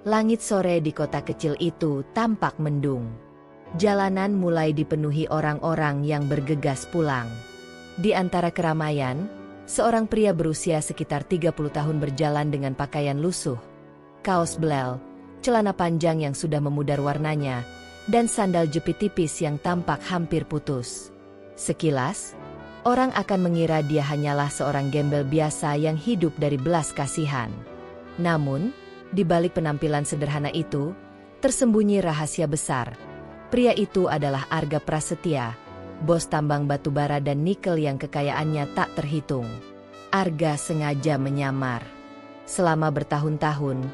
Langit sore di kota kecil itu tampak mendung. Jalanan mulai dipenuhi orang-orang yang bergegas pulang. Di antara keramaian, seorang pria berusia sekitar 30 tahun berjalan dengan pakaian lusuh, kaos belel, celana panjang yang sudah memudar warnanya, dan sandal jepit tipis yang tampak hampir putus. Sekilas, orang akan mengira dia hanyalah seorang gembel biasa yang hidup dari belas kasihan. Namun, di balik penampilan sederhana itu, tersembunyi rahasia besar. Pria itu adalah Arga Prasetya, bos tambang batubara dan nikel yang kekayaannya tak terhitung. Arga sengaja menyamar. Selama bertahun-tahun,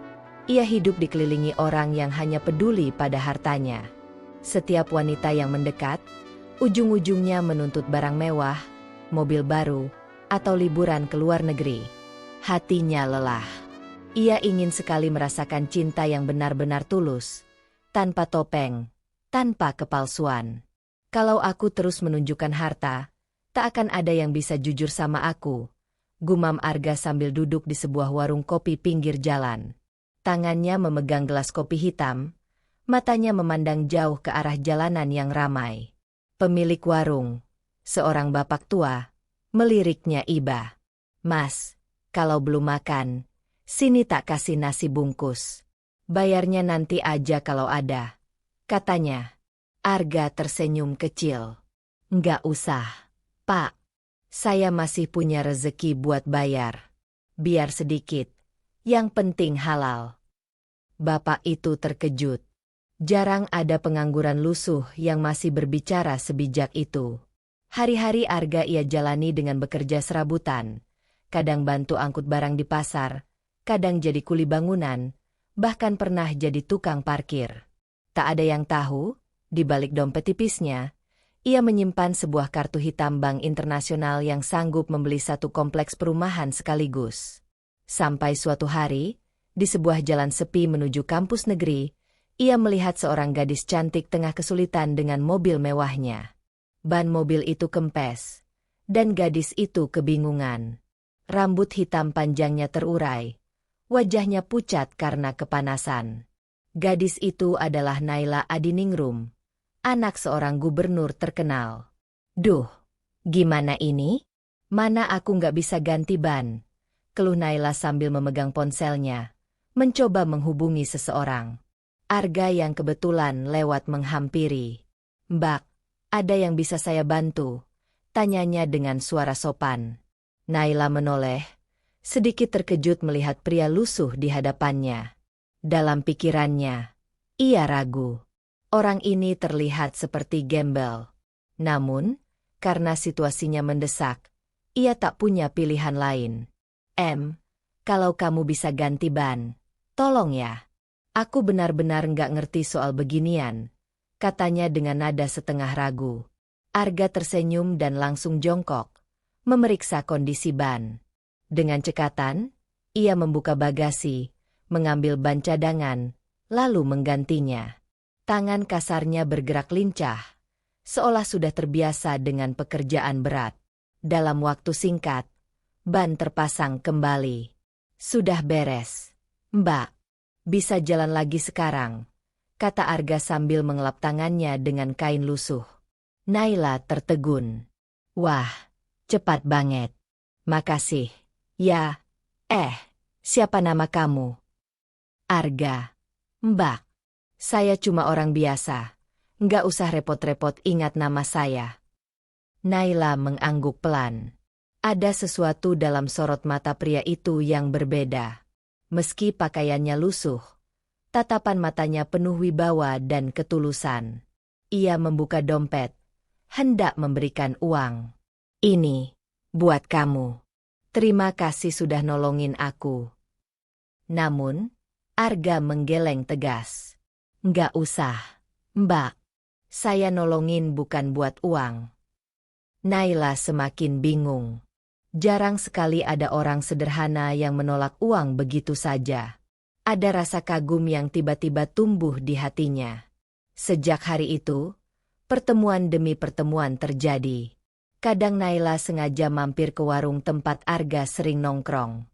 ia hidup dikelilingi orang yang hanya peduli pada hartanya. Setiap wanita yang mendekat, ujung-ujungnya menuntut barang mewah, mobil baru, atau liburan ke luar negeri. Hatinya lelah. Ia ingin sekali merasakan cinta yang benar-benar tulus, tanpa topeng, tanpa kepalsuan. Kalau aku terus menunjukkan harta, tak akan ada yang bisa jujur sama aku, gumam Arga sambil duduk di sebuah warung kopi pinggir jalan. Tangannya memegang gelas kopi hitam, matanya memandang jauh ke arah jalanan yang ramai. Pemilik warung, seorang bapak tua, meliriknya iba. "Mas, kalau belum makan, sini tak kasih nasi bungkus. Bayarnya nanti aja kalau ada," katanya. Arga tersenyum kecil. "Nggak usah, Pak. Saya masih punya rezeki buat bayar. Biar sedikit, yang penting halal." Bapak itu terkejut. Jarang ada pengangguran lusuh yang masih berbicara sebijak itu. Hari-hari Arga ia jalani dengan bekerja serabutan. Kadang bantu angkut barang di pasar, kadang jadi kuli bangunan, bahkan pernah jadi tukang parkir. Tak ada yang tahu, di balik dompet tipisnya, ia menyimpan sebuah kartu hitam bank internasional yang sanggup membeli satu kompleks perumahan sekaligus. Sampai suatu hari, di sebuah jalan sepi menuju kampus negeri, ia melihat seorang gadis cantik tengah kesulitan dengan mobil mewahnya. Ban mobil itu kempes, dan gadis itu kebingungan. Rambut hitam panjangnya terurai. Wajahnya pucat karena kepanasan. Gadis itu adalah Naila Adiningrum, anak seorang gubernur terkenal. "Duh, gimana ini? Mana aku nggak bisa ganti ban?" keluh Naila sambil memegang ponselnya, mencoba menghubungi seseorang. Arga yang kebetulan lewat menghampiri. "Mbak, ada yang bisa saya bantu?" tanyanya dengan suara sopan. Naila menoleh, sedikit terkejut melihat pria lusuh di hadapannya. Dalam pikirannya, ia ragu. Orang ini terlihat seperti gembel. Namun, karena situasinya mendesak, ia tak punya pilihan lain. Kalau kamu bisa ganti ban, tolong ya. Aku benar-benar nggak ngerti soal beginian," katanya dengan nada setengah ragu. Arga tersenyum dan langsung jongkok, memeriksa kondisi ban. Dengan cekatan, ia membuka bagasi, mengambil ban cadangan, lalu menggantinya. Tangan kasarnya bergerak lincah, seolah sudah terbiasa dengan pekerjaan berat. Dalam waktu singkat, ban terpasang kembali. "Sudah beres, Mbak. Bisa jalan lagi sekarang," kata Arga sambil mengelap tangannya dengan kain lusuh. Naila tertegun. "Wah, cepat banget. Makasih." "Ya, siapa nama kamu?" "Arga." "Mbak, saya cuma orang biasa. Nggak usah repot-repot ingat nama saya." Naila mengangguk pelan. Ada sesuatu dalam sorot mata pria itu yang berbeda. Meski pakaiannya lusuh, tatapan matanya penuh wibawa dan ketulusan. Ia membuka dompet, hendak memberikan uang. "Ini, buat kamu. Terima kasih sudah nolongin aku." Namun, Arga menggeleng tegas. "Nggak usah, Mbak. Saya nolongin bukan buat uang." Naila semakin bingung. Jarang sekali ada orang sederhana yang menolak uang begitu saja. Ada rasa kagum yang tiba-tiba tumbuh di hatinya. Sejak hari itu, pertemuan demi pertemuan terjadi. Kadang Naila sengaja mampir ke warung tempat Arga sering nongkrong.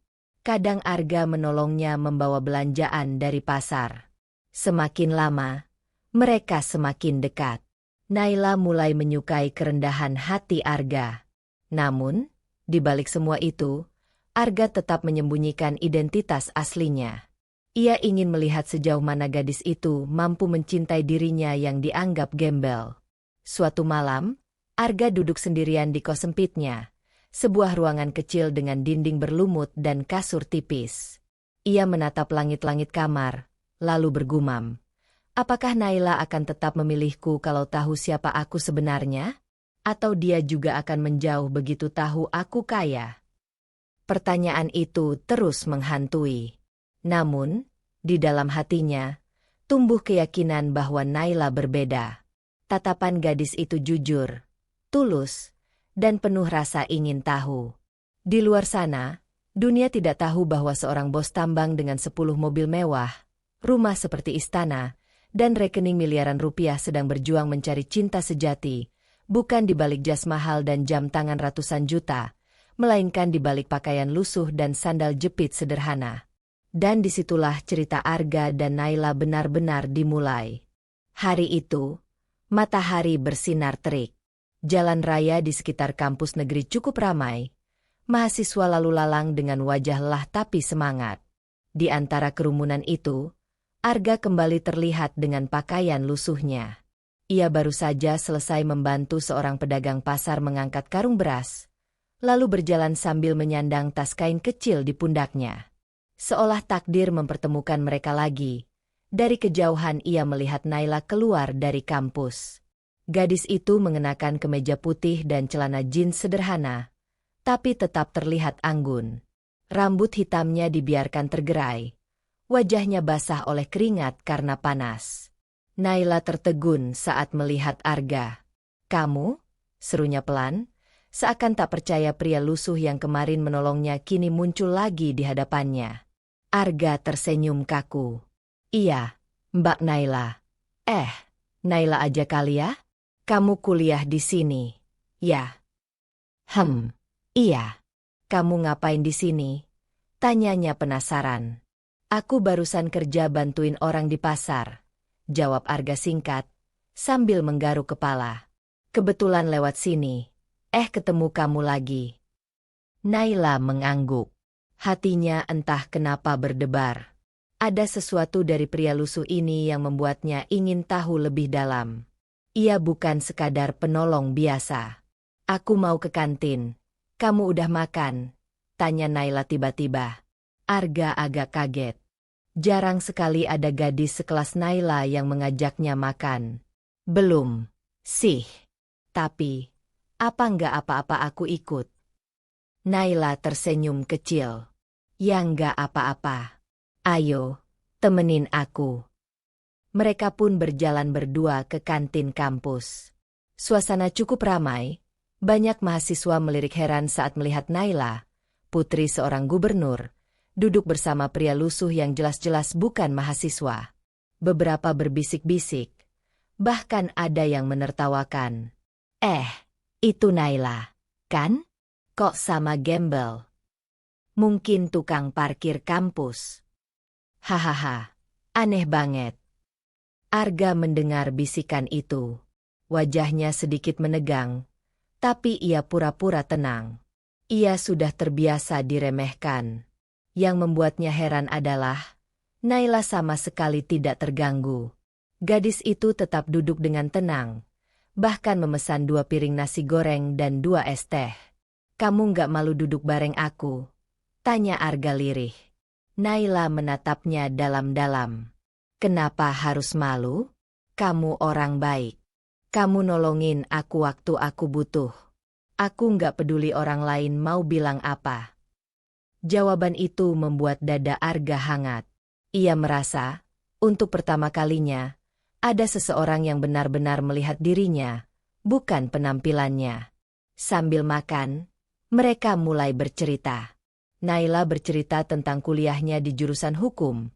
Kadang Arga menolongnya membawa belanjaan dari pasar. Semakin lama, mereka semakin dekat. Naila mulai menyukai kerendahan hati Arga. Namun, di balik semua itu, Arga tetap menyembunyikan identitas aslinya. Ia ingin melihat sejauh mana gadis itu mampu mencintai dirinya yang dianggap gembel. Suatu malam, Arga duduk sendirian di kos sempitnya, sebuah ruangan kecil dengan dinding berlumut dan kasur tipis. Ia menatap langit-langit kamar, lalu bergumam, apakah Naila akan tetap memilihku kalau tahu siapa aku sebenarnya? Atau dia juga akan menjauh begitu tahu aku kaya? Pertanyaan itu terus menghantui. Namun, di dalam hatinya, tumbuh keyakinan bahwa Naila berbeda. Tatapan gadis itu jujur, tulus, dan penuh rasa ingin tahu. Di luar sana, dunia tidak tahu bahwa seorang bos tambang dengan 10 mobil mewah, rumah seperti istana, dan rekening miliaran rupiah sedang berjuang mencari cinta sejati, bukan di balik jas mahal dan jam tangan ratusan juta, melainkan di balik pakaian lusuh dan sandal jepit sederhana. Dan disitulah cerita Arga dan Naila benar-benar dimulai. Hari itu, matahari bersinar terik. Jalan raya di sekitar kampus negeri cukup ramai. Mahasiswa lalu lalang dengan wajah lelah tapi semangat. Di antara kerumunan itu, Arga kembali terlihat dengan pakaian lusuhnya. Ia baru saja selesai membantu seorang pedagang pasar mengangkat karung beras, lalu berjalan sambil menyandang tas kain kecil di pundaknya. Seolah takdir mempertemukan mereka lagi. Dari kejauhan ia melihat Naila keluar dari kampus. Gadis itu mengenakan kemeja putih dan celana jeans sederhana, tapi tetap terlihat anggun. Rambut hitamnya dibiarkan tergerai. Wajahnya basah oleh keringat karena panas. Naila tertegun saat melihat Arga. "Kamu?" serunya pelan. Seakan tak percaya pria lusuh yang kemarin menolongnya kini muncul lagi di hadapannya. Arga tersenyum kaku. "Iya, Mbak Naila." Naila aja kali ya? Kamu kuliah di sini?" "Ya." Iya. Kamu ngapain di sini?" tanyanya penasaran. "Aku barusan kerja bantuin orang di pasar," jawab Arga singkat, sambil menggaruk kepala. "Kebetulan lewat sini. Ketemu kamu lagi." Naila mengangguk. Hatinya entah kenapa berdebar. Ada sesuatu dari pria lusuh ini yang membuatnya ingin tahu lebih dalam. Ia bukan sekadar penolong biasa. "Aku mau ke kantin. Kamu udah makan?" tanya Naila tiba-tiba. Arga agak kaget. Jarang sekali ada gadis sekelas Naila yang mengajaknya makan. "Belum sih. Tapi, apa nggak apa-apa aku ikut?" Naila tersenyum kecil. "Ya nggak apa-apa. Ayo, temenin aku." Mereka pun berjalan berdua ke kantin kampus. Suasana cukup ramai. Banyak mahasiswa melirik heran saat melihat Naila, putri seorang gubernur, duduk bersama pria lusuh yang jelas-jelas bukan mahasiswa. Beberapa berbisik-bisik. Bahkan ada yang menertawakan. Itu Naila, kan? Kok sama gembel? Mungkin tukang parkir kampus." "Hahaha, aneh banget." Arga mendengar bisikan itu. Wajahnya sedikit menegang, tapi ia pura-pura tenang. Ia sudah terbiasa diremehkan. Yang membuatnya heran adalah, Naila sama sekali tidak terganggu. Gadis itu tetap duduk dengan tenang, bahkan memesan 2 piring nasi goreng dan 2 es teh. "Kamu nggak malu duduk bareng aku?" tanya Arga lirih. Naila menatapnya dalam-dalam. "Kenapa harus malu? Kamu orang baik. Kamu nolongin aku waktu aku butuh. Aku nggak peduli orang lain mau bilang apa." Jawaban itu membuat dada Arga hangat. Ia merasa, untuk pertama kalinya, ada seseorang yang benar-benar melihat dirinya, bukan penampilannya. Sambil makan, mereka mulai bercerita. Naila bercerita tentang kuliahnya di jurusan hukum,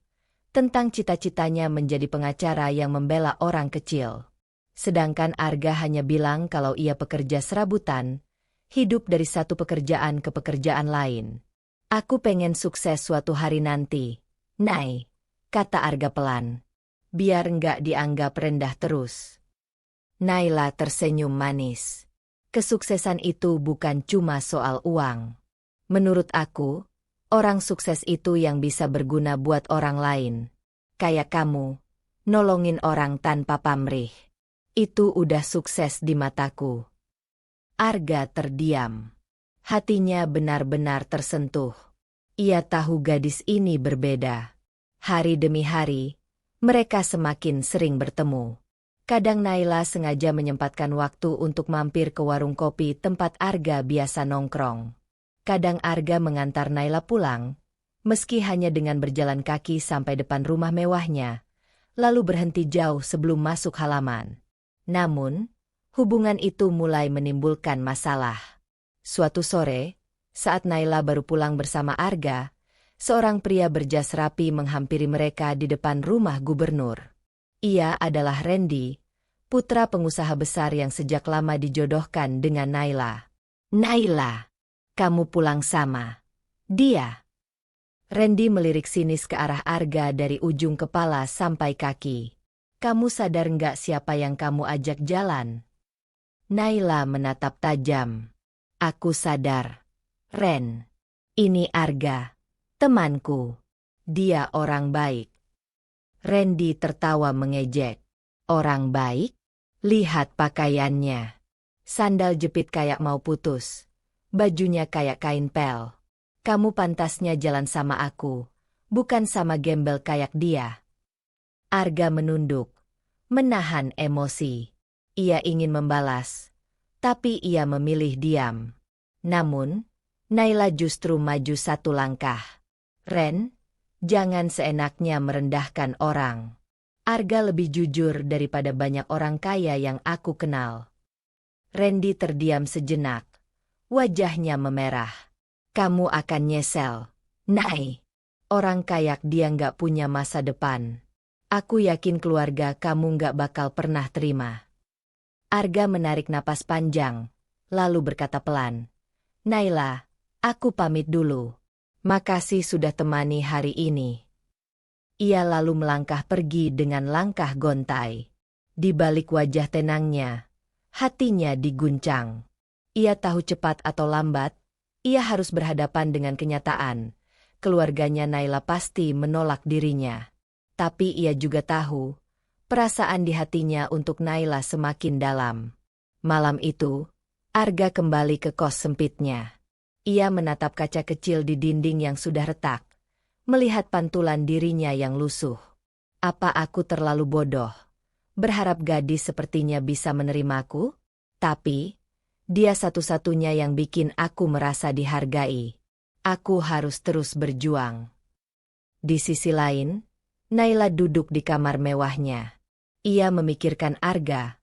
tentang cita-citanya menjadi pengacara yang membela orang kecil. Sedangkan Arga hanya bilang kalau ia pekerja serabutan, hidup dari satu pekerjaan ke pekerjaan lain. Aku pengen sukses suatu hari nanti, Nay, kata Arga pelan. Biar nggak dianggap rendah terus. Naila tersenyum manis. Kesuksesan itu bukan cuma soal uang. Menurut aku, orang sukses itu yang bisa berguna buat orang lain. Kayak kamu, nolongin orang tanpa pamrih. Itu udah sukses di mataku. Arga terdiam. Hatinya benar-benar tersentuh. Ia tahu gadis ini berbeda. Hari demi hari, mereka semakin sering bertemu. Kadang Naila sengaja menyempatkan waktu untuk mampir ke warung kopi tempat Arga biasa nongkrong. Kadang Arga mengantar Naila pulang, meski hanya dengan berjalan kaki sampai depan rumah mewahnya, lalu berhenti jauh sebelum masuk halaman. Namun, hubungan itu mulai menimbulkan masalah. Suatu sore, saat Naila baru pulang bersama Arga, seorang pria berjas rapi menghampiri mereka di depan rumah gubernur. Ia adalah Randy, putra pengusaha besar yang sejak lama dijodohkan dengan Naila. Naila, kamu pulang sama dia. Randy melirik sinis ke arah Arga dari ujung kepala sampai kaki. Kamu sadar nggak siapa yang kamu ajak jalan? Naila menatap tajam. Aku sadar. Ren. Ini Arga. Temanku. Dia orang baik. Randy tertawa mengejek. Orang baik? Lihat pakaiannya. Sandal jepit kayak mau putus. Bajunya kayak kain pel. Kamu pantasnya jalan sama aku, bukan sama gembel kayak dia. Arga menunduk, menahan emosi. Ia ingin membalas, tapi ia memilih diam. Namun, Naila justru maju satu langkah. Ren, jangan seenaknya merendahkan orang. Arga lebih jujur daripada banyak orang kaya yang aku kenal. Randy terdiam sejenak. Wajahnya memerah. Kamu akan nyesel, Nay. Orang kayak dia nggak punya masa depan. Aku yakin keluarga kamu nggak bakal pernah terima. Arga menarik napas panjang, lalu berkata pelan. Naila, aku pamit dulu. Makasih sudah temani hari ini. Ia lalu melangkah pergi dengan langkah gontai. Di balik wajah tenangnya, hatinya diguncang. Ia tahu cepat atau lambat, ia harus berhadapan dengan kenyataan. Keluarganya Naila pasti menolak dirinya. Tapi ia juga tahu, perasaan di hatinya untuk Naila semakin dalam. Malam itu, Arga kembali ke kos sempitnya. Ia menatap kaca kecil di dinding yang sudah retak, melihat pantulan dirinya yang lusuh. Apa aku terlalu bodoh? Berharap gadis sepertinya bisa menerimaku? Tapi, dia satu-satunya yang bikin aku merasa dihargai. Aku harus terus berjuang. Di sisi lain, Naila duduk di kamar mewahnya. Ia memikirkan Arga,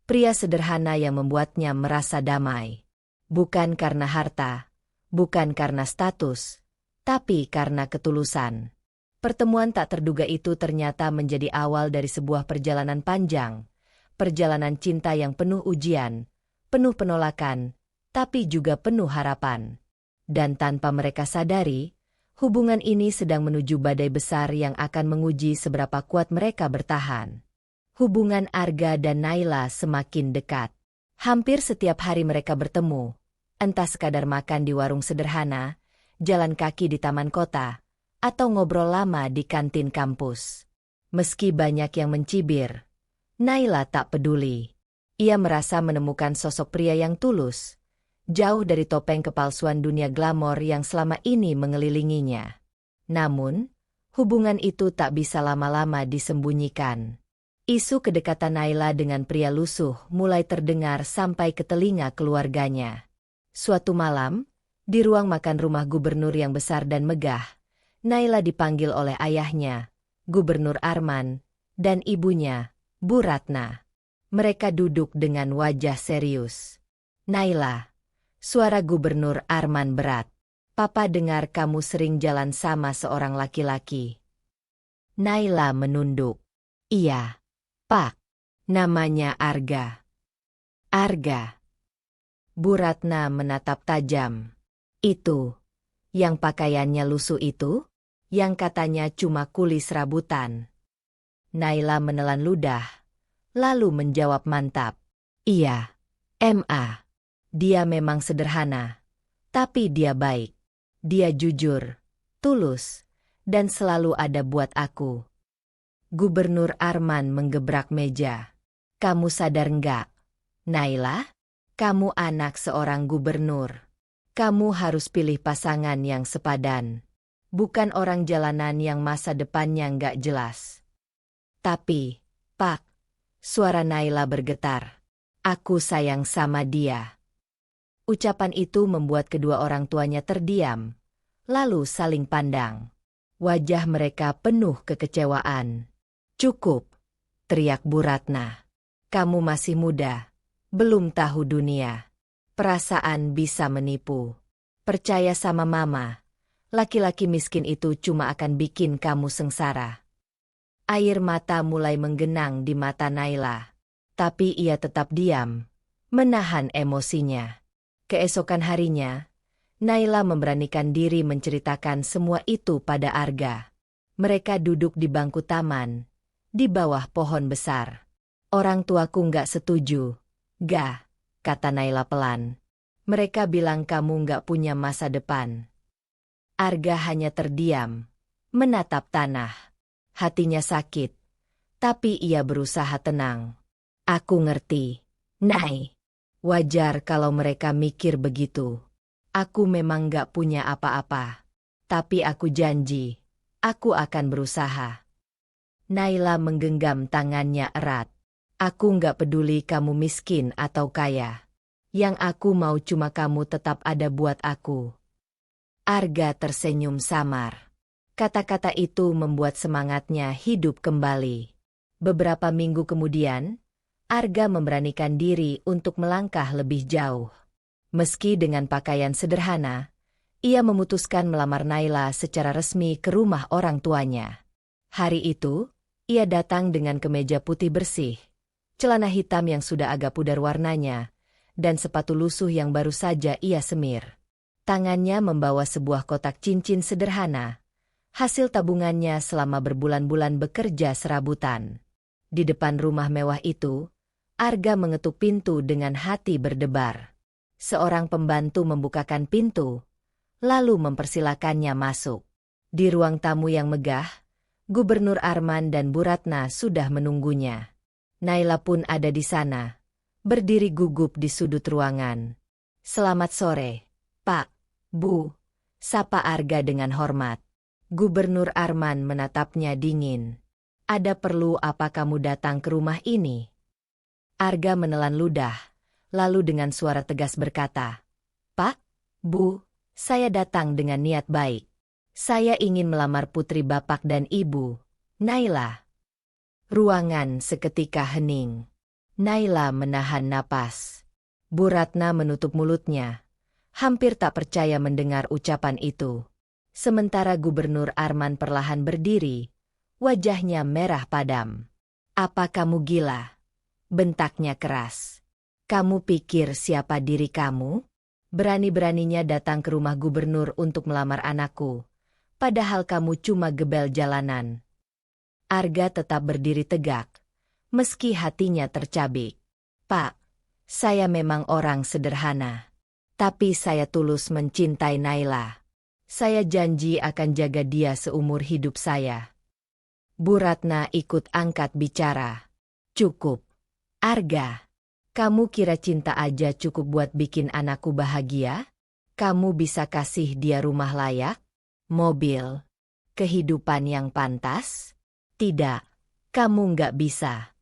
pria sederhana yang membuatnya merasa damai. Bukan karena harta, bukan karena status, tapi karena ketulusan. Pertemuan tak terduga itu ternyata menjadi awal dari sebuah perjalanan panjang. Perjalanan cinta yang penuh ujian, penuh penolakan, tapi juga penuh harapan. Dan tanpa mereka sadari, hubungan ini sedang menuju badai besar yang akan menguji seberapa kuat mereka bertahan. Hubungan Arga dan Naila semakin dekat. Hampir setiap hari mereka bertemu, entah sekadar makan di warung sederhana, jalan kaki di taman kota, atau ngobrol lama di kantin kampus. Meski banyak yang mencibir, Naila tak peduli. Ia merasa menemukan sosok pria yang tulus, jauh dari topeng kepalsuan dunia glamor yang selama ini mengelilinginya. Namun, hubungan itu tak bisa lama-lama disembunyikan. Isu kedekatan Naila dengan pria lusuh mulai terdengar sampai ke telinga keluarganya. Suatu malam, di ruang makan rumah gubernur yang besar dan megah, Naila dipanggil oleh ayahnya, Gubernur Arman, dan ibunya, Bu Ratna. Mereka duduk dengan wajah serius. Naila, suara Gubernur Arman berat. Papa dengar kamu sering jalan sama seorang laki-laki. Naila menunduk. Iya, Pak. Namanya Arga. Arga. Bu Ratna menatap tajam. Itu Yang pakaiannya lusuh itu? Yang katanya cuma kulis serabutan. Naila menelan ludah, lalu menjawab mantap. Iya, Ma. Dia memang sederhana, tapi dia baik. Dia jujur, tulus, dan selalu ada buat aku. Gubernur Arman menggebrak meja. Kamu sadar nggak, Naila? Kamu anak seorang gubernur. Kamu harus pilih pasangan yang sepadan. Bukan orang jalanan yang masa depannya nggak jelas. Tapi, Pak, suara Naila bergetar. Aku sayang sama dia. Ucapan itu membuat kedua orang tuanya terdiam, lalu saling pandang. Wajah mereka penuh kekecewaan. Cukup, teriak Bu Ratna. Kamu masih muda, belum tahu dunia. Perasaan bisa menipu. Percaya sama Mama, laki-laki miskin itu cuma akan bikin kamu sengsara. Air mata mulai menggenang di mata Naila. Tapi ia tetap diam, menahan emosinya. Keesokan harinya, Naila memberanikan diri menceritakan semua itu pada Arga. Mereka duduk di bangku taman, di bawah pohon besar. Orang tuaku nggak setuju. Gak, kata Naila pelan. Mereka bilang kamu nggak punya masa depan. Arga hanya terdiam, menatap tanah. Hatinya sakit, tapi ia berusaha tenang. Aku ngerti, Nay. Wajar kalau mereka mikir begitu. Aku memang gak punya apa-apa. Tapi aku janji, aku akan berusaha. Naila menggenggam tangannya erat. Aku gak peduli kamu miskin atau kaya. Yang aku mau cuma kamu tetap ada buat aku. Arga tersenyum samar. Kata-kata itu membuat semangatnya hidup kembali. Beberapa minggu kemudian, Arga memberanikan diri untuk melangkah lebih jauh. Meski dengan pakaian sederhana, ia memutuskan melamar Naila secara resmi ke rumah orang tuanya. Hari itu, ia datang dengan kemeja putih bersih, celana hitam yang sudah agak pudar warnanya, dan sepatu lusuh yang baru saja ia semir. Tangannya membawa sebuah kotak cincin sederhana, hasil tabungannya selama berbulan-bulan bekerja serabutan. Di depan rumah mewah itu, Arga mengetuk pintu dengan hati berdebar. Seorang pembantu membukakan pintu, lalu mempersilakannya masuk. Di ruang tamu yang megah, Gubernur Arman dan Bu Ratna sudah menunggunya. Naila pun ada di sana, berdiri gugup di sudut ruangan. Selamat sore, Pak, Bu, sapa Arga dengan hormat. Gubernur Arman menatapnya dingin. Ada perlu apa kamu datang ke rumah ini? Arga menelan ludah, lalu dengan suara tegas berkata, Pak, Bu, saya datang dengan niat baik. Saya ingin melamar putri Bapak dan Ibu, Naila. Ruangan seketika hening. Naila menahan napas. Bu Ratna menutup mulutnya, hampir tak percaya mendengar ucapan itu. Sementara Gubernur Arman perlahan berdiri, wajahnya merah padam. Apa kamu gila? Bentaknya keras. Kamu pikir siapa diri kamu? Berani-beraninya datang ke rumah gubernur untuk melamar anakku, padahal kamu cuma gebel jalanan. Arga tetap berdiri tegak, meski hatinya tercabik. Pak, saya memang orang sederhana, tapi saya tulus mencintai Naila. Saya janji akan jaga dia seumur hidup saya. Bu Ratna ikut angkat bicara. Cukup. Arga, kamu kira cinta aja cukup buat bikin anakku bahagia? Kamu bisa kasih dia rumah layak, mobil, kehidupan yang pantas? Tidak, kamu nggak bisa.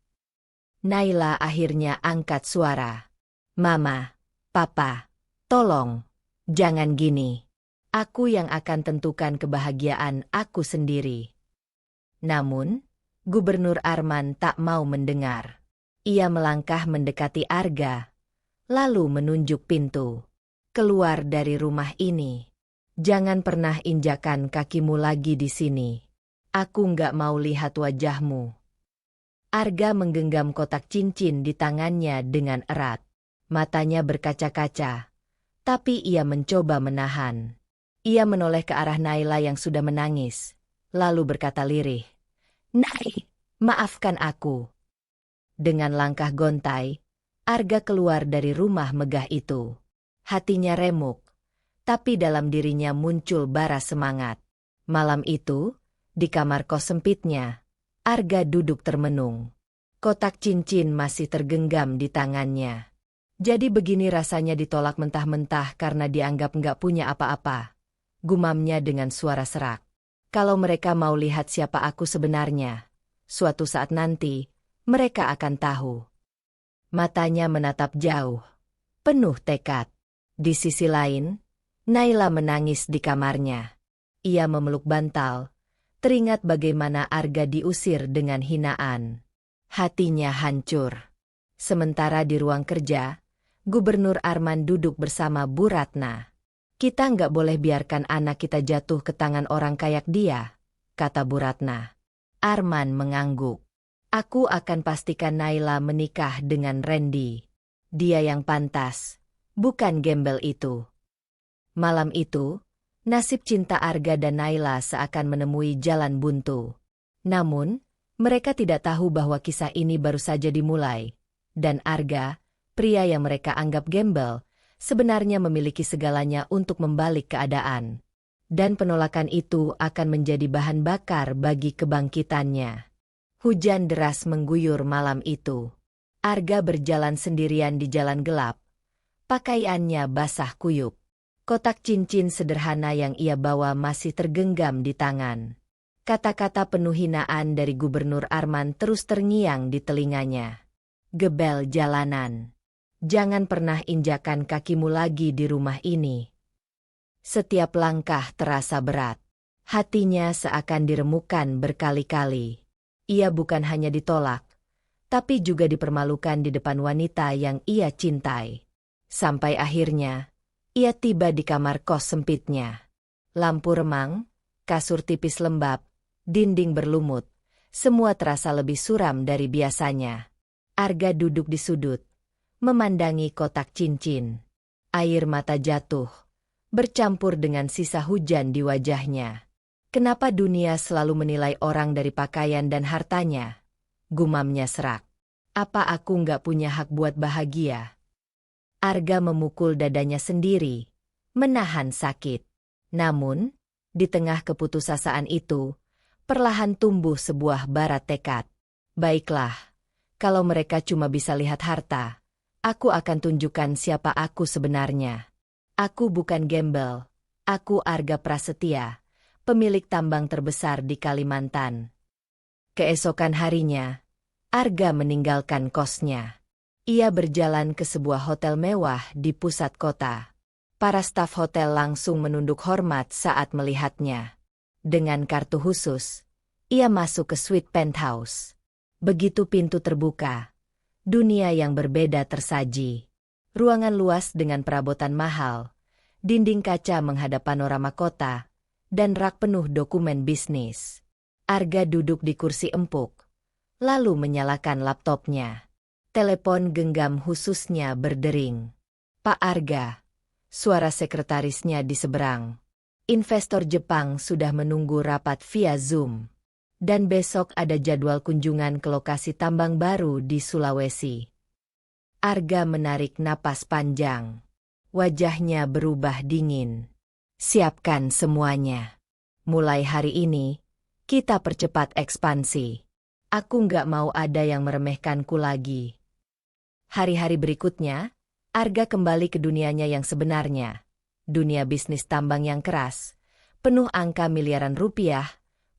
Naila akhirnya angkat suara. Mama, Papa, tolong, jangan gini. Aku yang akan tentukan kebahagiaan aku sendiri. Namun, Gubernur Arman tak mau mendengar. Ia melangkah mendekati Arga, lalu menunjuk pintu. Keluar dari rumah ini. Jangan pernah injakan kakimu lagi di sini. Aku nggak mau lihat wajahmu. Arga menggenggam kotak cincin di tangannya dengan erat. Matanya berkaca-kaca, tapi ia mencoba menahan. Ia menoleh ke arah Naila yang sudah menangis, lalu berkata lirih, "Nai, maafkan aku." Dengan langkah gontai, Arga keluar dari rumah megah itu. Hatinya remuk, tapi dalam dirinya muncul bara semangat. Malam itu, di kamar kos sempitnya, Arga duduk termenung. Kotak cincin masih tergenggam di tangannya. Jadi begini rasanya ditolak mentah-mentah karena dianggap nggak punya apa-apa. Gumamnya dengan suara serak. Kalau mereka mau lihat siapa aku sebenarnya, suatu saat nanti, mereka akan tahu. Matanya menatap jauh, penuh tekad. Di sisi lain, Naila menangis di kamarnya. Ia memeluk bantal, teringat bagaimana Arga diusir dengan hinaan. Hatinya hancur. Sementara di ruang kerja, Gubernur Arman duduk bersama Bu Ratna. "Kita nggak boleh biarkan anak kita jatuh ke tangan orang kayak dia," kata Bu Ratna. Arman mengangguk. "Aku akan pastikan Naila menikah dengan Randy. Dia yang pantas, bukan gembel itu." Malam itu, nasib cinta Arga dan Naila seakan menemui jalan buntu. Namun, mereka tidak tahu bahwa kisah ini baru saja dimulai. Dan Arga, pria yang mereka anggap gembel, sebenarnya memiliki segalanya untuk membalik keadaan. Dan penolakan itu akan menjadi bahan bakar bagi kebangkitannya. Hujan deras mengguyur malam itu. Arga berjalan sendirian di jalan gelap. Pakaiannya basah kuyup. Kotak cincin sederhana yang ia bawa masih tergenggam di tangan. Kata-kata penuh hinaan dari Gubernur Arman terus terngiang di telinganya. "Gebel jalanan. Jangan pernah injakan kakimu lagi di rumah ini." Setiap langkah terasa berat. Hatinya seakan diremukkan berkali-kali. Ia bukan hanya ditolak, tapi juga dipermalukan di depan wanita yang ia cintai. Sampai akhirnya, ia tiba di kamar kos sempitnya. Lampu remang, kasur tipis lembab, dinding berlumut, semua terasa lebih suram dari biasanya. Arga duduk di sudut, memandangi kotak cincin. Air mata jatuh, bercampur dengan sisa hujan di wajahnya. Kenapa dunia selalu menilai orang dari pakaian dan hartanya? Gumamnya serak. Apa aku nggak punya hak buat bahagia? Arga memukul dadanya sendiri, menahan sakit. Namun, di tengah keputusasaan itu, perlahan tumbuh sebuah bara tekad. Baiklah, kalau mereka cuma bisa lihat harta, aku akan tunjukkan siapa aku sebenarnya. Aku bukan gembel, aku Arga Prasetya, pemilik tambang terbesar di Kalimantan. Keesokan harinya, Arga meninggalkan kosnya. Ia berjalan ke sebuah hotel mewah di pusat kota. Para staf hotel langsung menunduk hormat saat melihatnya. Dengan kartu khusus, ia masuk ke suite penthouse. Begitu pintu terbuka, dunia yang berbeda tersaji. Ruangan luas dengan perabotan mahal, dinding kaca menghadap panorama kota, dan rak penuh dokumen bisnis. Arga duduk di kursi empuk, lalu menyalakan laptopnya. Telepon genggam khususnya berdering. "Pak Arga," suara sekretarisnya di seberang. "Investor Jepang sudah menunggu rapat via Zoom. Dan besok ada jadwal kunjungan ke lokasi tambang baru di Sulawesi." Arga menarik napas panjang. Wajahnya berubah dingin. "Siapkan semuanya. Mulai hari ini, kita percepat ekspansi. Aku nggak mau ada yang meremehkanku lagi." Hari-hari berikutnya, Arga kembali ke dunianya yang sebenarnya. Dunia bisnis tambang yang keras, penuh angka miliaran rupiah,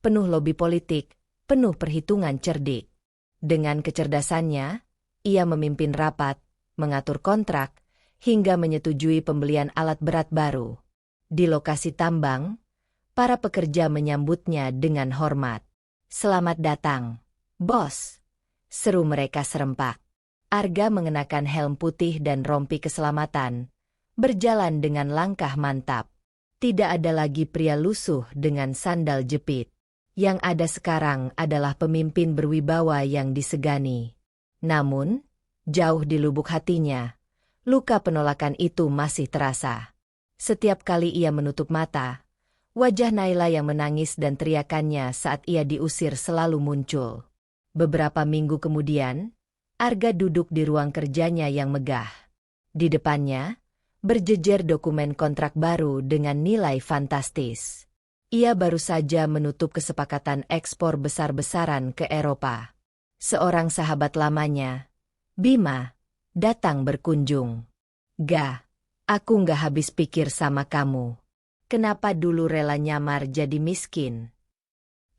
penuh lobi politik, penuh perhitungan cerdik. Dengan kecerdasannya, ia memimpin rapat, mengatur kontrak, hingga menyetujui pembelian alat berat baru. Di lokasi tambang, para pekerja menyambutnya dengan hormat. "Selamat datang, bos," seru mereka serempak. Arga mengenakan helm putih dan rompi keselamatan, berjalan dengan langkah mantap. Tidak ada lagi pria lusuh dengan sandal jepit. Yang ada sekarang adalah pemimpin berwibawa yang disegani. Namun, jauh di lubuk hatinya, luka penolakan itu masih terasa. Setiap kali ia menutup mata, wajah Naila yang menangis dan teriakannya saat ia diusir selalu muncul. Beberapa minggu kemudian, Arga duduk di ruang kerjanya yang megah. Di depannya, berjejer dokumen kontrak baru dengan nilai fantastis. Ia baru saja menutup kesepakatan ekspor besar-besaran ke Eropa. Seorang sahabat lamanya, Bima, datang berkunjung. "Ga, aku nggak habis pikir sama kamu. Kenapa dulu rela nyamar jadi miskin?"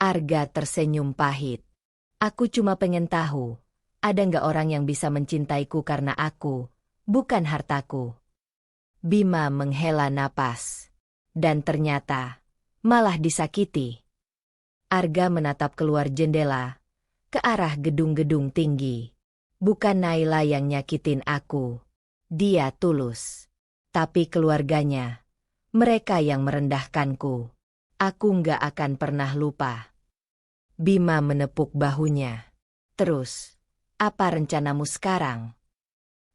Arga tersenyum pahit. "Aku cuma pengen tahu, ada nggak orang yang bisa mencintaiku karena aku, bukan hartaku?" Bima menghela napas. Dan ternyata, malah disakiti. Arga menatap keluar jendela, ke arah gedung-gedung tinggi. "Bukan Naila yang nyakitin aku. Dia tulus. Tapi keluarganya, mereka yang merendahkanku. Aku nggak akan pernah lupa." Bima menepuk bahunya. "Terus, apa rencanamu sekarang?"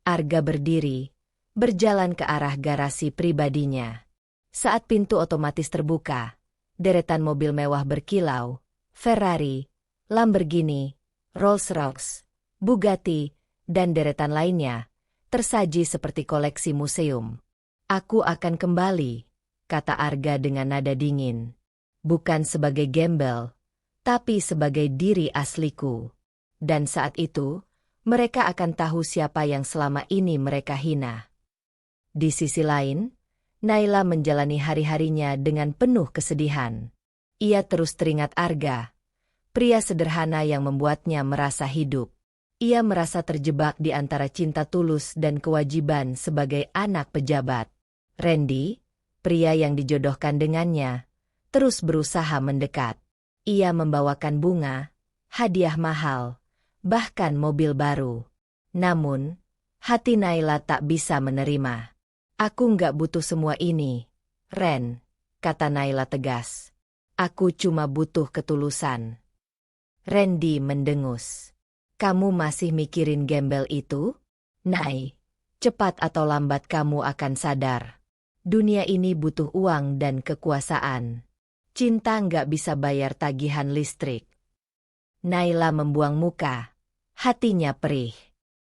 Arga berdiri, berjalan ke arah garasi pribadinya. Saat pintu otomatis terbuka, deretan mobil mewah berkilau, Ferrari, Lamborghini, Rolls-Royce, Bugatti, dan deretan lainnya, tersaji seperti koleksi museum. "Aku akan kembali," kata Arga dengan nada dingin. "Bukan sebagai gembel, tapi sebagai diri asliku. Dan saat itu, mereka akan tahu siapa yang selama ini mereka hina." Di sisi lain, Naila menjalani hari-harinya dengan penuh kesedihan. Ia terus teringat Arga, pria sederhana yang membuatnya merasa hidup. Ia merasa terjebak di antara cinta tulus dan kewajiban sebagai anak pejabat. Randy, pria yang dijodohkan dengannya, terus berusaha mendekat. Ia membawakan bunga, hadiah mahal, bahkan mobil baru. Namun, hati Naila tak bisa menerima. "Aku nggak butuh semua ini, Ren," kata Naila tegas. "Aku cuma butuh ketulusan." Randy mendengus. "Kamu masih mikirin gembel itu? Nay, cepat atau lambat kamu akan sadar. Dunia ini butuh uang dan kekuasaan. Cinta nggak bisa bayar tagihan listrik." Naila membuang muka, hatinya perih.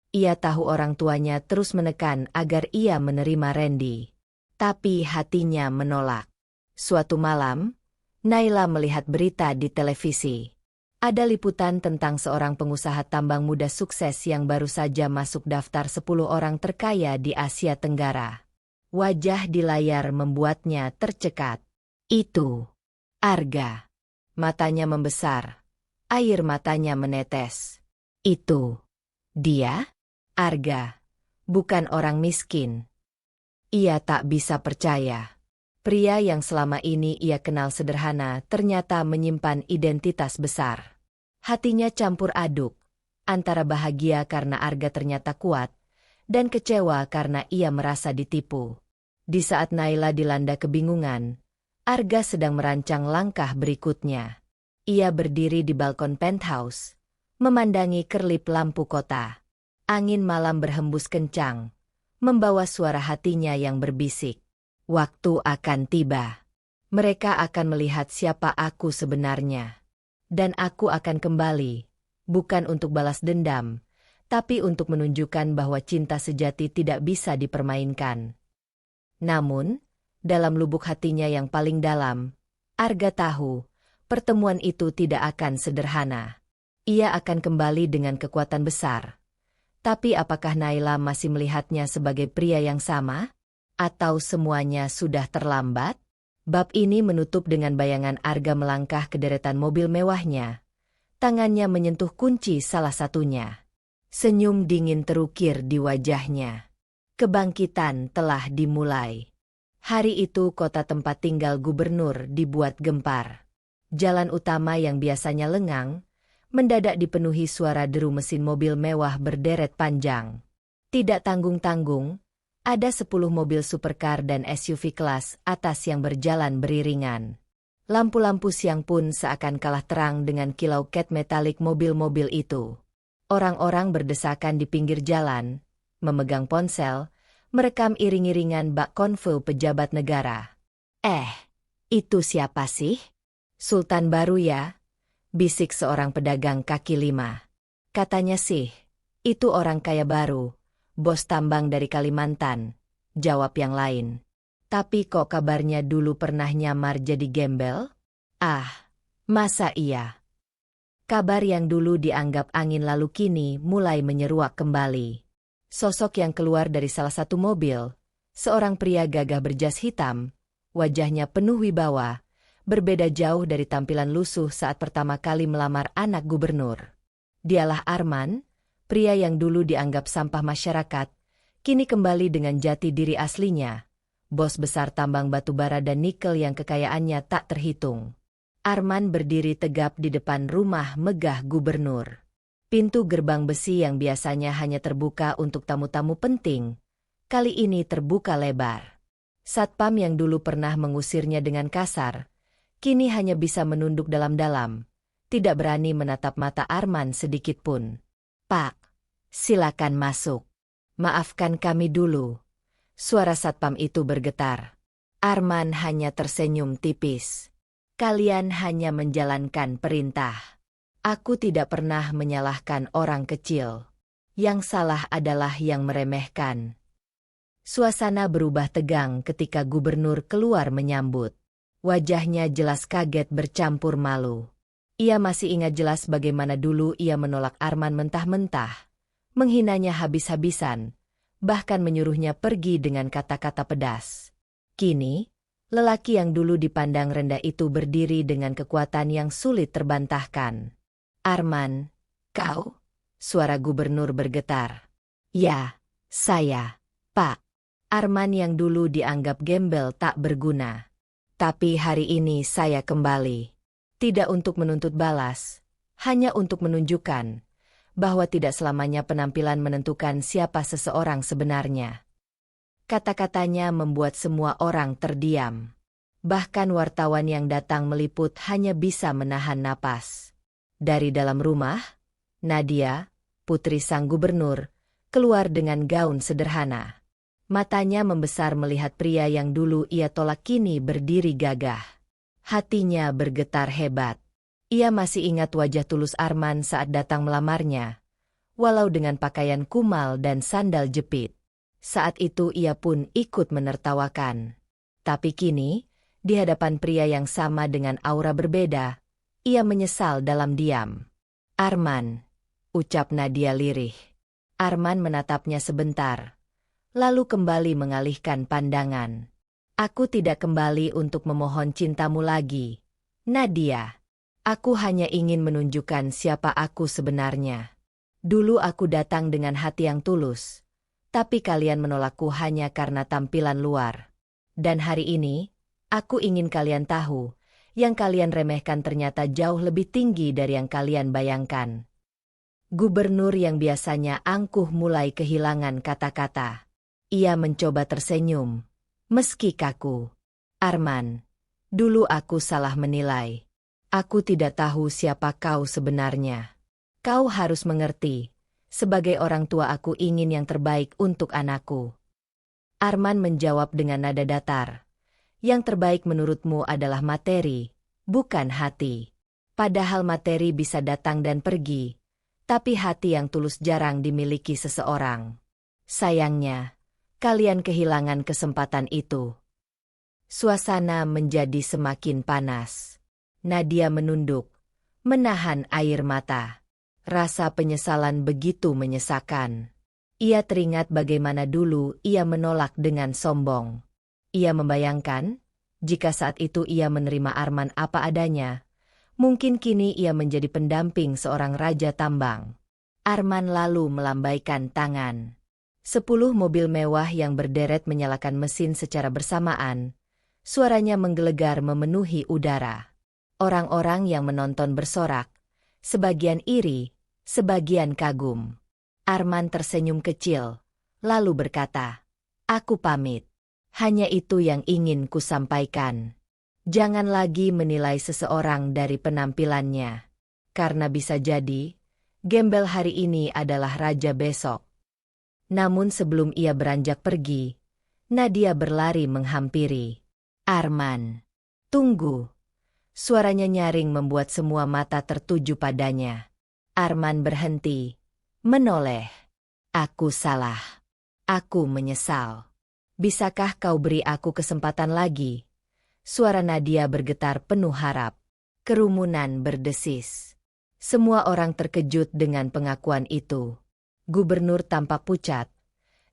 Ia tahu orang tuanya terus menekan agar ia menerima Randy. Tapi hatinya menolak. Suatu malam, Naila melihat berita di televisi. Ada liputan tentang seorang pengusaha tambang muda sukses yang baru saja masuk daftar 10 orang terkaya di Asia Tenggara. Wajah di layar membuatnya tercekat. Itu Arga. Matanya membesar. Air matanya menetes. Itu dia? Arga, bukan orang miskin. Ia tak bisa percaya. Pria yang selama ini ia kenal sederhana ternyata menyimpan identitas besar. Hatinya campur aduk, antara bahagia karena Arga ternyata kuat, dan kecewa karena ia merasa ditipu. Di saat Naila dilanda kebingungan, Arga sedang merancang langkah berikutnya. Ia berdiri di balkon penthouse, memandangi kerlip lampu kota. Angin malam berhembus kencang, membawa suara hatinya yang berbisik. "Waktu akan tiba. Mereka akan melihat siapa aku sebenarnya. Dan aku akan kembali, bukan untuk balas dendam, tapi untuk menunjukkan bahwa cinta sejati tidak bisa dipermainkan." Namun, dalam lubuk hatinya yang paling dalam, Arga tahu, pertemuan itu tidak akan sederhana. Ia akan kembali dengan kekuatan besar. Tapi apakah Naila masih melihatnya sebagai pria yang sama? Atau semuanya sudah terlambat? Bab ini menutup dengan bayangan Arga melangkah ke deretan mobil mewahnya. Tangannya menyentuh kunci salah satunya. Senyum dingin terukir di wajahnya. Kebangkitan telah dimulai. Hari itu kota tempat tinggal gubernur dibuat gempar. Jalan utama yang biasanya lengang, mendadak dipenuhi suara deru mesin mobil mewah berderet panjang. Tidak tanggung-tanggung, ada 10 mobil supercar dan SUV kelas atas yang berjalan beriringan. Lampu-lampu siang pun seakan kalah terang dengan kilau cat metalik mobil-mobil itu. Orang-orang berdesakan di pinggir jalan, memegang ponsel, merekam iring-iringan bak konvo pejabat negara. Itu siapa sih? Sultan baru ya? Bisik seorang pedagang kaki lima. Katanya sih, itu orang kaya baru, bos tambang dari Kalimantan, jawab yang lain. Tapi kok kabarnya dulu pernah nyamar jadi gembel? Masa iya? Kabar yang dulu dianggap angin lalu kini mulai menyeruak kembali. Sosok yang keluar dari salah satu mobil, seorang pria gagah berjas hitam, wajahnya penuh wibawa, berbeda jauh dari tampilan lusuh saat pertama kali melamar anak gubernur. Dialah Arman, pria yang dulu dianggap sampah masyarakat, kini kembali dengan jati diri aslinya, bos besar tambang batubara dan nikel yang kekayaannya tak terhitung. Arman berdiri tegap di depan rumah megah gubernur. Pintu gerbang besi yang biasanya hanya terbuka untuk tamu-tamu penting, kali ini terbuka lebar. Satpam yang dulu pernah mengusirnya dengan kasar, kini hanya bisa menunduk dalam-dalam, tidak berani menatap mata Arman sedikit pun. "Pak, silakan masuk. Maafkan kami dulu." Suara satpam itu bergetar. Arman hanya tersenyum tipis. "Kalian hanya menjalankan perintah. Aku tidak pernah menyalahkan orang kecil. Yang salah adalah yang meremehkan." Suasana berubah tegang ketika gubernur keluar menyambut. Wajahnya jelas kaget bercampur malu. Ia masih ingat jelas bagaimana dulu ia menolak Arman mentah-mentah, menghinanya habis-habisan, bahkan menyuruhnya pergi dengan kata-kata pedas. Kini, lelaki yang dulu dipandang rendah itu berdiri dengan kekuatan yang sulit terbantahkan. "Arman, kau?" Suara gubernur bergetar. "Ya, saya, Pak." Arman yang dulu dianggap gembel tak berguna. "Tapi hari ini saya kembali. Tidak untuk menuntut balas, hanya untuk menunjukkan bahwa tidak selamanya penampilan menentukan siapa seseorang sebenarnya." Kata-katanya membuat semua orang terdiam. Bahkan wartawan yang datang meliput hanya bisa menahan napas. Dari dalam rumah, Nadia, putri sang gubernur, keluar dengan gaun sederhana. Matanya membesar melihat pria yang dulu ia tolak kini berdiri gagah. Hatinya bergetar hebat. Ia masih ingat wajah tulus Arman saat datang melamarnya, walau dengan pakaian kumal dan sandal jepit. Saat itu ia pun ikut menertawakan. Tapi kini, di hadapan pria yang sama dengan aura berbeda, ia menyesal dalam diam. "Arman," ucap Nadia lirih. Arman menatapnya sebentar, lalu kembali mengalihkan pandangan. "Aku tidak kembali untuk memohon cintamu lagi, Nadia. Aku hanya ingin menunjukkan siapa aku sebenarnya. Dulu aku datang dengan hati yang tulus, tapi kalian menolakku hanya karena tampilan luar. Dan hari ini, aku ingin kalian tahu, yang kalian remehkan ternyata jauh lebih tinggi dari yang kalian bayangkan." Gubernur yang biasanya angkuh mulai kehilangan kata-kata. Ia mencoba tersenyum, meski kaku. "Arman, dulu aku salah menilai. Aku tidak tahu siapa kau sebenarnya. Kau harus mengerti. Sebagai orang tua aku ingin yang terbaik untuk anakku." Arman menjawab dengan nada datar. "Yang terbaik menurutmu adalah materi, bukan hati. Padahal materi bisa datang dan pergi, tapi hati yang tulus jarang dimiliki seseorang. Sayangnya, kalian kehilangan kesempatan itu." Suasana menjadi semakin panas. Nadia menunduk, menahan air mata. Rasa penyesalan begitu menyesakan. Ia teringat bagaimana dulu ia menolak dengan sombong. Ia membayangkan, jika saat itu ia menerima Arman apa adanya, mungkin kini ia menjadi pendamping seorang raja tambang. Arman lalu melambaikan tangan. 10 mobil mewah yang berderet menyalakan mesin secara bersamaan. Suaranya menggelegar memenuhi udara. Orang-orang yang menonton bersorak, sebagian iri, sebagian kagum. Arman tersenyum kecil, lalu berkata, "Aku pamit. Hanya itu yang ingin kusampaikan. Jangan lagi menilai seseorang dari penampilannya. Karena bisa jadi, gembel hari ini adalah raja besok." Namun sebelum ia beranjak pergi, Nadia berlari menghampiri. Arman, tunggu. Suaranya nyaring membuat semua mata tertuju padanya. Arman berhenti, menoleh. Aku salah. Aku menyesal. Bisakah kau beri aku kesempatan lagi? Suara Nadia bergetar penuh harap. Kerumunan berdesis. Semua orang terkejut dengan pengakuan itu. Gubernur tampak pucat.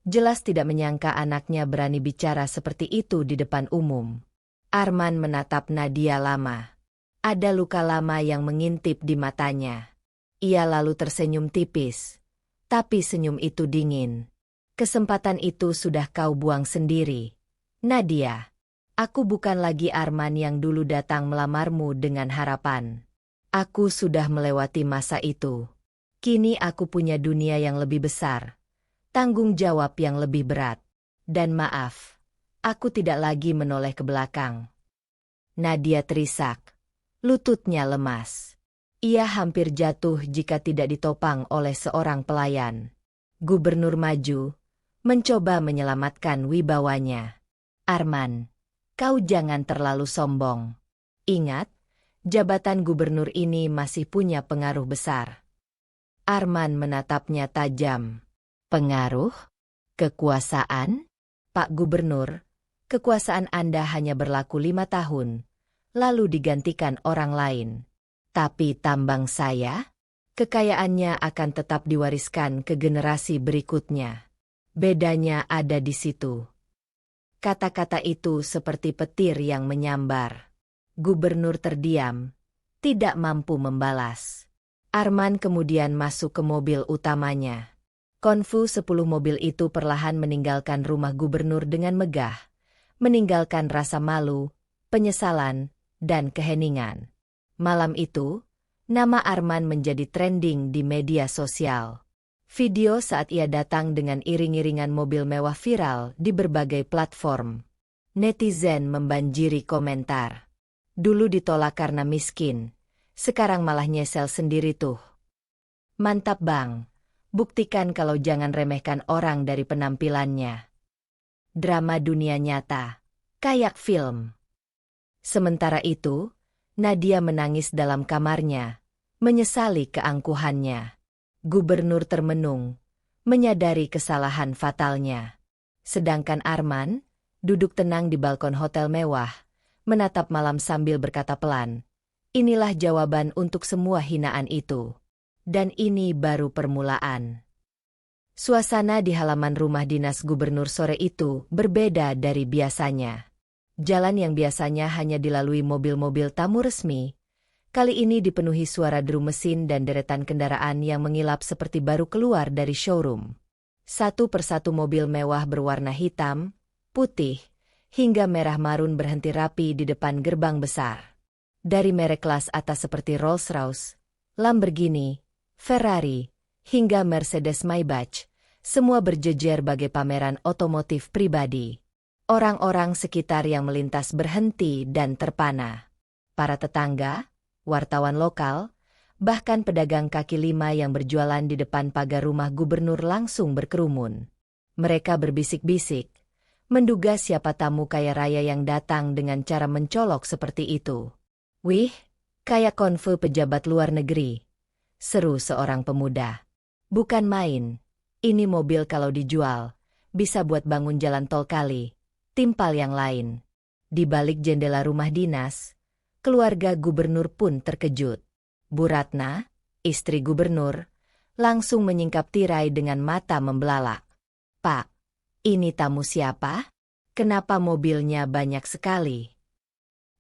Jelas tidak menyangka anaknya berani bicara seperti itu di depan umum. Arman menatap Nadia lama. Ada luka lama yang mengintip di matanya. Ia lalu tersenyum tipis. Tapi senyum itu dingin. Kesempatan itu sudah kau buang sendiri. Nadia, aku bukan lagi Arman yang dulu datang melamarmu dengan harapan. Aku sudah melewati masa itu. Kini aku punya dunia yang lebih besar. Tanggung jawab yang lebih berat. Dan maaf, aku tidak lagi menoleh ke belakang. Nadia terisak. Lututnya lemas. Ia hampir jatuh jika tidak ditopang oleh seorang pelayan. Gubernur maju, mencoba menyelamatkan wibawanya. Arman, kau jangan terlalu sombong. Ingat, jabatan gubernur ini masih punya pengaruh besar. Arman menatapnya tajam. Pengaruh? Kekuasaan? Pak Gubernur, kekuasaan Anda hanya berlaku 5 tahun. Lalu digantikan orang lain. Tapi tambang saya, kekayaannya akan tetap diwariskan ke generasi berikutnya. Bedanya ada di situ. Kata-kata itu seperti petir yang menyambar. Gubernur terdiam, tidak mampu membalas. Arman kemudian masuk ke mobil utamanya. Konfu 10 mobil itu perlahan meninggalkan rumah gubernur dengan megah, meninggalkan rasa malu, penyesalan, dan keheningan. Malam itu, nama Arman menjadi trending di media sosial. Video saat ia datang dengan iring-iringan mobil mewah viral di berbagai platform. Netizen membanjiri komentar. Dulu ditolak karena miskin, sekarang malah nyesel sendiri tuh. Mantap bang, buktikan kalau jangan remehkan orang dari penampilannya. Drama dunia nyata, kayak film. Sementara itu, Nadia menangis dalam kamarnya, menyesali keangkuhannya. Gubernur termenung, menyadari kesalahan fatalnya. Sedangkan Arman, duduk tenang di balkon hotel mewah, menatap malam sambil berkata pelan, inilah jawaban untuk semua hinaan itu. Dan ini baru permulaan. Suasana di halaman rumah dinas gubernur sore itu berbeda dari biasanya. Jalan yang biasanya hanya dilalui mobil-mobil tamu resmi, kali ini dipenuhi suara deru mesin dan deretan kendaraan yang mengilap seperti baru keluar dari showroom. Satu persatu mobil mewah berwarna hitam, putih, hingga merah marun berhenti rapi di depan gerbang besar. Dari merek kelas atas seperti Rolls-Royce, Lamborghini, Ferrari, hingga Mercedes-Maybach, semua berjejer bagai pameran otomotif pribadi. Orang-orang sekitar yang melintas berhenti dan terpana. Para tetangga, wartawan lokal, bahkan pedagang kaki lima yang berjualan di depan pagar rumah gubernur langsung berkerumun. Mereka berbisik-bisik, menduga siapa tamu kaya raya yang datang dengan cara mencolok seperti itu. Wih, kayak konvo pejabat luar negeri, seru seorang pemuda. Bukan main, ini mobil kalau dijual, bisa buat bangun jalan tol kali. Timpal yang lain. Di balik jendela rumah dinas, keluarga gubernur pun terkejut. Bu Ratna, istri gubernur, langsung menyingkap tirai dengan mata membelalak. Pak, ini tamu siapa? Kenapa mobilnya banyak sekali?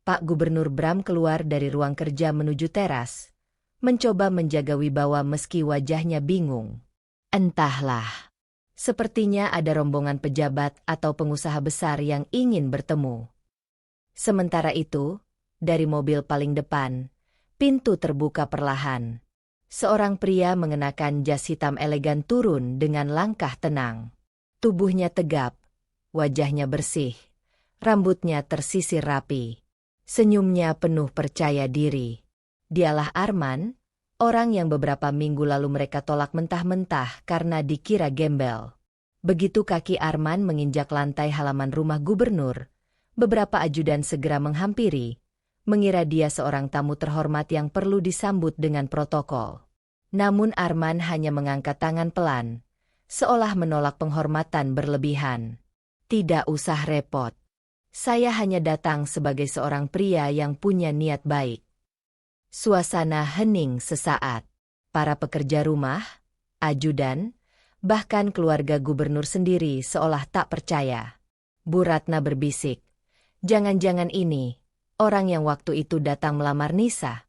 Pak Gubernur Bram keluar dari ruang kerja menuju teras, mencoba menjaga wibawa meski wajahnya bingung. Entahlah. Sepertinya ada rombongan pejabat atau pengusaha besar yang ingin bertemu. Sementara itu, dari mobil paling depan, pintu terbuka perlahan. Seorang pria mengenakan jas hitam elegan turun dengan langkah tenang. Tubuhnya tegap, wajahnya bersih, rambutnya tersisir rapi. Senyumnya penuh percaya diri. Dialah Arman, orang yang beberapa minggu lalu mereka tolak mentah-mentah karena dikira gembel. Begitu kaki Arman menginjak lantai halaman rumah gubernur, beberapa ajudan segera menghampiri, mengira dia seorang tamu terhormat yang perlu disambut dengan protokol. Namun Arman hanya mengangkat tangan pelan, seolah menolak penghormatan berlebihan. Tidak usah repot. Saya hanya datang sebagai seorang pria yang punya niat baik. Suasana hening sesaat. Para pekerja rumah, ajudan, bahkan keluarga gubernur sendiri seolah tak percaya. Bu Ratna berbisik, "Jangan-jangan ini orang yang waktu itu datang melamar Nisa."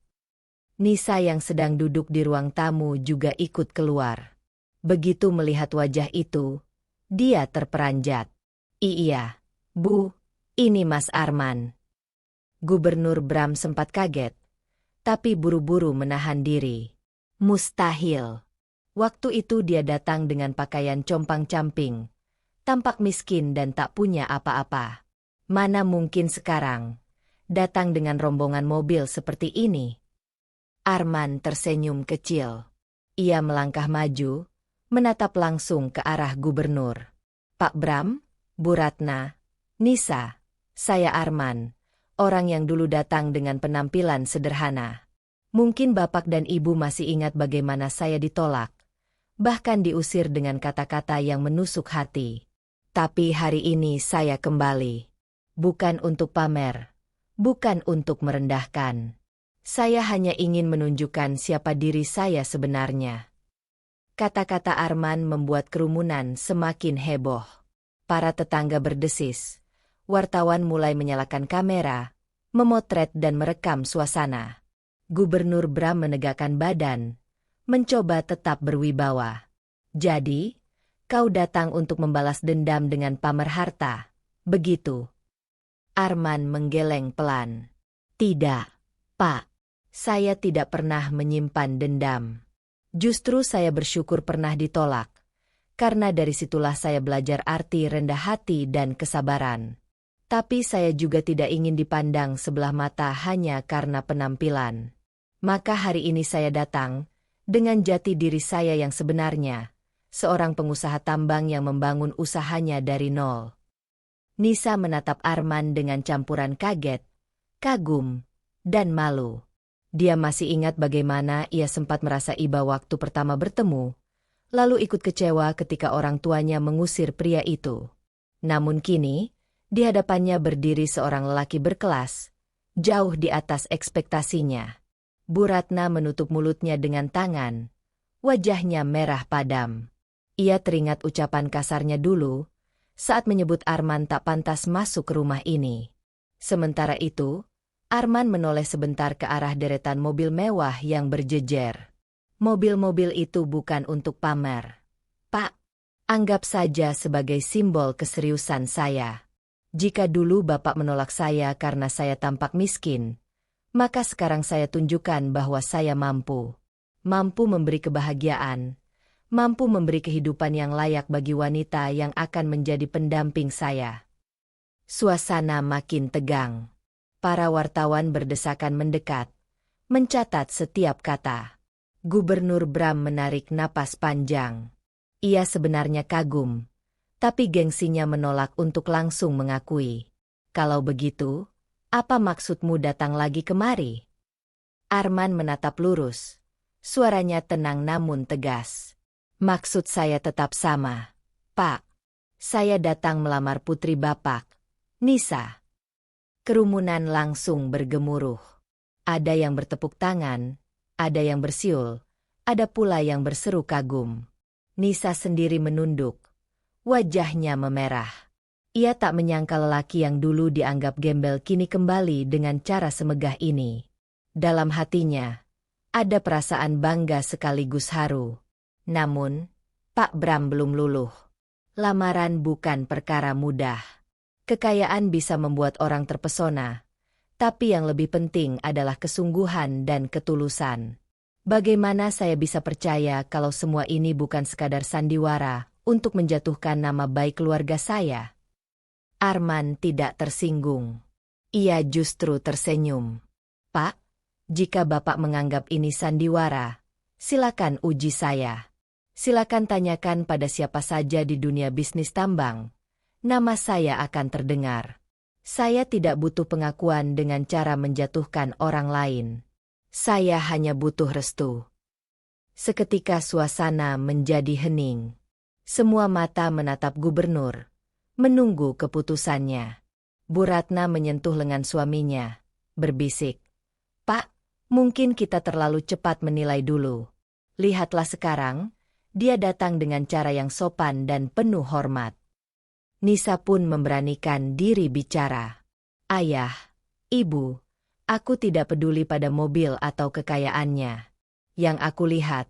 Nisa yang sedang duduk di ruang tamu juga ikut keluar. Begitu melihat wajah itu, dia terperanjat. "Iya, Bu, ini Mas Arman." Gubernur Bram sempat kaget, tapi buru-buru menahan diri. Mustahil. Waktu itu dia datang dengan pakaian compang-camping, tampak miskin dan tak punya apa-apa. Mana mungkin sekarang datang dengan rombongan mobil seperti ini? Arman tersenyum kecil. Ia melangkah maju, menatap langsung ke arah gubernur. "Pak Bram, Bu Ratna, Nisa, saya Arman, orang yang dulu datang dengan penampilan sederhana. Mungkin Bapak dan Ibu masih ingat bagaimana saya ditolak, bahkan diusir dengan kata-kata yang menusuk hati. Tapi hari ini saya kembali. Bukan untuk pamer, bukan untuk merendahkan. Saya hanya ingin menunjukkan siapa diri saya sebenarnya." Kata-kata Arman membuat kerumunan semakin heboh. Para tetangga berdesis. Wartawan mulai menyalakan kamera, memotret dan merekam suasana. Gubernur Bram menegakkan badan, mencoba tetap berwibawa. "Jadi, kau datang untuk membalas dendam dengan pamer harta, begitu?" Arman menggeleng pelan. "Tidak, Pak. Saya tidak pernah menyimpan dendam. Justru saya bersyukur pernah ditolak, karena dari situlah saya belajar arti rendah hati dan kesabaran. Tapi saya juga tidak ingin dipandang sebelah mata hanya karena penampilan. Maka hari ini saya datang dengan jati diri saya yang sebenarnya, seorang pengusaha tambang yang membangun usahanya dari nol." Nisa menatap Arman dengan campuran kaget, kagum, dan malu. Dia masih ingat bagaimana ia sempat merasa iba waktu pertama bertemu, lalu ikut kecewa ketika orang tuanya mengusir pria itu. Namun kini, di hadapannya berdiri seorang lelaki berkelas, jauh di atas ekspektasinya. Bu Ratna menutup mulutnya dengan tangan, wajahnya merah padam. Ia teringat ucapan kasarnya dulu, saat menyebut Arman tak pantas masuk ke rumah ini. Sementara itu, Arman menoleh sebentar ke arah deretan mobil mewah yang berjejer. "Mobil-mobil itu bukan untuk pamer, Pak. Anggap saja sebagai simbol keseriusan saya. Jika dulu Bapak menolak saya karena saya tampak miskin, maka sekarang saya tunjukkan bahwa saya mampu. Mampu memberi kebahagiaan, mampu memberi kehidupan yang layak bagi wanita yang akan menjadi pendamping saya." Suasana makin tegang. Para wartawan berdesakan mendekat, mencatat setiap kata. Gubernur Bram menarik napas panjang. Ia sebenarnya kagum, tapi gengsinya menolak untuk langsung mengakui. "Kalau begitu, apa maksudmu datang lagi kemari?" Arman menatap lurus. Suaranya tenang namun tegas. "Maksud saya tetap sama, Pak. Saya datang melamar putri Bapak, Nisa." Kerumunan langsung bergemuruh. Ada yang bertepuk tangan, ada yang bersiul, ada pula yang berseru kagum. Nisa sendiri menunduk. Wajahnya memerah. Ia tak menyangka lelaki yang dulu dianggap gembel kini kembali dengan cara semegah ini. Dalam hatinya, ada perasaan bangga sekaligus haru. Namun, Pak Bram belum luluh. Lamaran bukan perkara mudah. Kekayaan bisa membuat orang terpesona, tapi yang lebih penting adalah kesungguhan dan ketulusan. Bagaimana saya bisa percaya kalau semua ini bukan sekadar sandiwara untuk menjatuhkan nama baik keluarga saya? Arman tidak tersinggung. Ia justru tersenyum. "Pak, jika Bapak menganggap ini sandiwara, silakan uji saya. Silakan tanyakan pada siapa saja di dunia bisnis tambang. Nama saya akan terdengar. Saya tidak butuh pengakuan dengan cara menjatuhkan orang lain. Saya hanya butuh restu. Seketika suasana menjadi hening. Semua mata menatap gubernur, menunggu keputusannya. Bu Ratna menyentuh lengan suaminya, berbisik, "Pak, mungkin kita terlalu cepat menilai dulu. Lihatlah sekarang, dia datang dengan cara yang sopan dan penuh hormat." Nisa pun memberanikan diri bicara. "Ayah, Ibu, aku tidak peduli pada mobil atau kekayaannya. Yang aku lihat,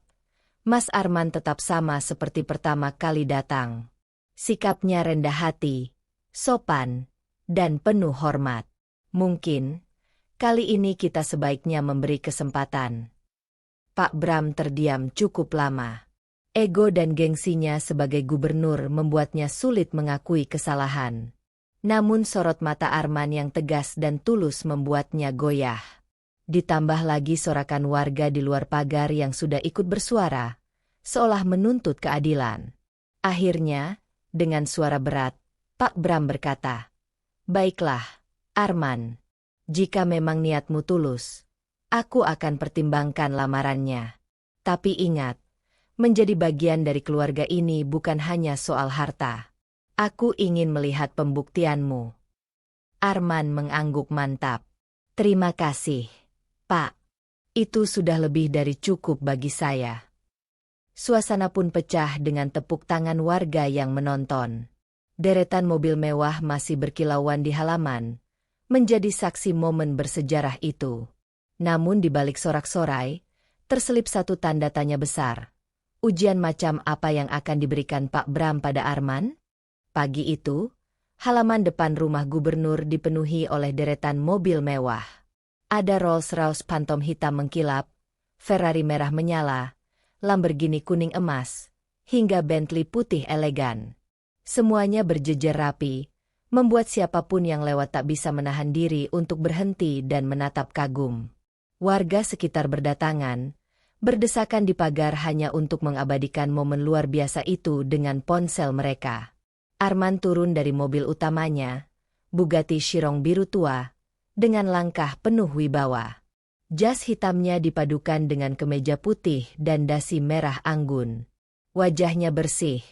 Mas Arman tetap sama seperti pertama kali datang. Sikapnya rendah hati, sopan, dan penuh hormat. Mungkin, kali ini kita sebaiknya memberi kesempatan." Pak Bram terdiam cukup lama. Ego dan gengsinya sebagai gubernur membuatnya sulit mengakui kesalahan. Namun sorot mata Arman yang tegas dan tulus membuatnya goyah. Ditambah lagi sorakan warga di luar pagar yang sudah ikut bersuara, seolah menuntut keadilan. Akhirnya, dengan suara berat, Pak Bram berkata, "Baiklah, Arman. Jika memang niatmu tulus, aku akan pertimbangkan lamarannya. Tapi ingat, menjadi bagian dari keluarga ini bukan hanya soal harta. Aku ingin melihat pembuktianmu." Arman mengangguk mantap. "Terima kasih, Pak. Itu sudah lebih dari cukup bagi saya." Suasana pun pecah dengan tepuk tangan warga yang menonton. Deretan mobil mewah masih berkilauan di halaman, menjadi saksi momen bersejarah itu. Namun di balik sorak-sorai, terselip satu tanda tanya besar. Ujian macam apa yang akan diberikan Pak Bram pada Arman? Pagi itu, halaman depan rumah gubernur dipenuhi oleh deretan mobil mewah. Ada Rolls-Royce Phantom hitam mengkilap, Ferrari merah menyala, Lamborghini kuning emas, hingga Bentley putih elegan. Semuanya berjejer rapi, membuat siapapun yang lewat tak bisa menahan diri untuk berhenti dan menatap kagum. Warga sekitar berdatangan, berdesakan di pagar hanya untuk mengabadikan momen luar biasa itu dengan ponsel mereka. Arman turun dari mobil utamanya, Bugatti Chiron biru tua, dengan langkah penuh wibawa. Jas hitamnya dipadukan dengan kemeja putih dan dasi merah anggun. Wajahnya bersih,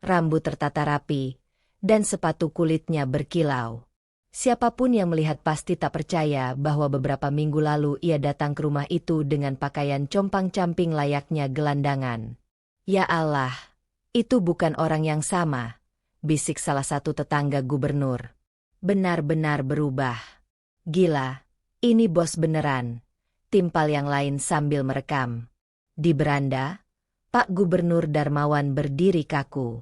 rambut tertata rapi, dan sepatu kulitnya berkilau. Siapapun yang melihat pasti tak percaya bahwa beberapa minggu lalu ia datang ke rumah itu dengan pakaian compang-camping layaknya gelandangan. "Ya Allah, itu bukan orang yang sama," bisik salah satu tetangga gubernur. "Benar-benar berubah. Gila, ini bos beneran," timpal yang lain sambil merekam. Di beranda, Pak Gubernur Darmawan berdiri kaku.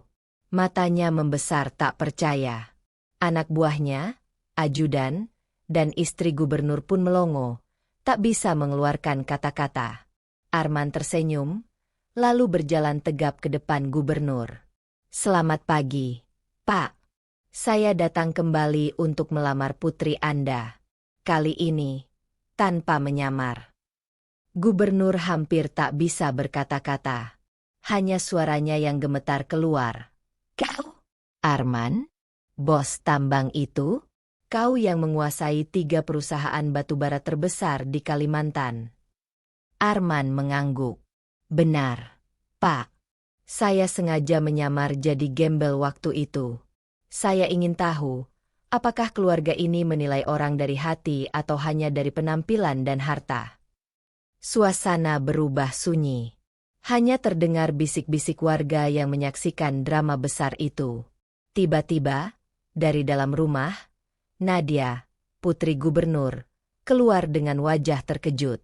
Matanya membesar tak percaya. Anak buahnya, ajudan, dan istri gubernur pun melongo, tak bisa mengeluarkan kata-kata. Arman tersenyum, lalu berjalan tegap ke depan gubernur. "Selamat pagi, Pak. Saya datang kembali untuk melamar putri Anda. Kali ini, tanpa menyamar." Gubernur hampir tak bisa berkata-kata. Hanya suaranya yang gemetar keluar. "Kau, Arman? Bos tambang itu? Kau yang menguasai 3 perusahaan batubara terbesar di Kalimantan?" Arman mengangguk. "Benar, Pak. Saya sengaja menyamar jadi gembel waktu itu. Saya ingin tahu, apakah keluarga ini menilai orang dari hati atau hanya dari penampilan dan harta." Suasana berubah sunyi. Hanya terdengar bisik-bisik warga yang menyaksikan drama besar itu. Tiba-tiba, dari dalam rumah, Nadia, putri gubernur, keluar dengan wajah terkejut.